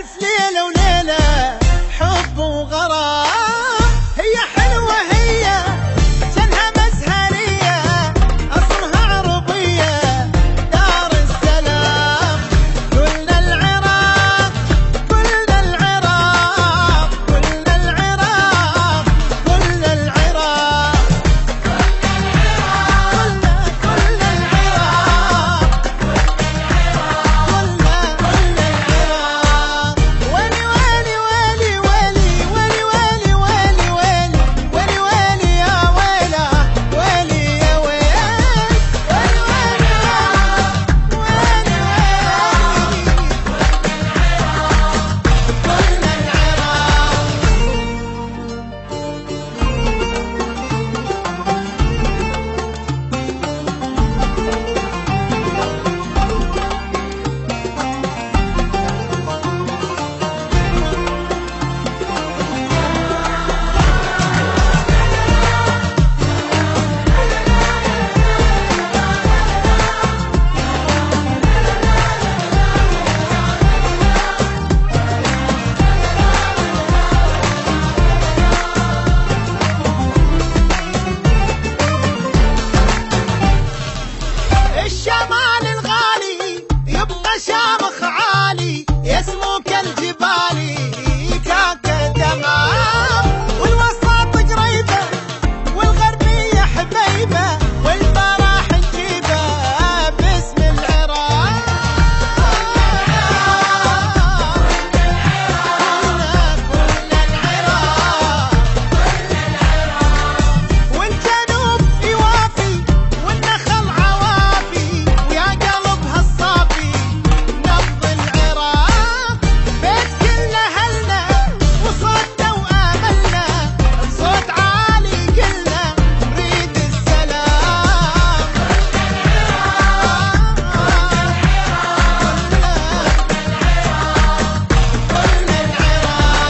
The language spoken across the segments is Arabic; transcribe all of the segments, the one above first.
ألف ليلة وليلة حب وغرام، هي حلوة هي جنها مزهرية أصلها عربية دار السلام. كلنا العراق كلنا العراق كلنا العراق كلنا العراق كلنا العراق ويلي ويلي ويلي ويلي ويلي ويلي ويلي ويلي ويلي ويلي يا ويله ويلي يا ويل ويلي ويلي ويلي ويلي الشمال الغالي يبقى شامخ عالي يسمو كالجبال كاكا تمام، والوسط قريبة والغربية حبيبة والفرح نجيبه باسم العراق. كلنا العراق والجنوب يوافي والنخل عوافي ويا قلبها الصافي نبض العراق. بيت كل أهلنا وصوتنا وآملنا بصوت عالي قلنا نريد السلام. كلنا العراق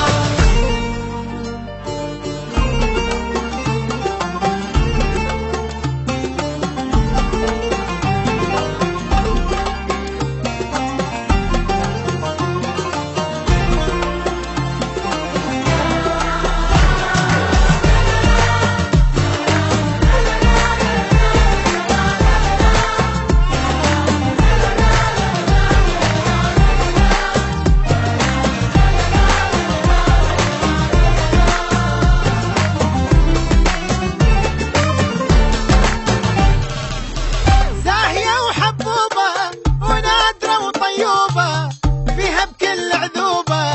زاهية وحبوبة ونادرة وطيوبة فيها بكل عذوبة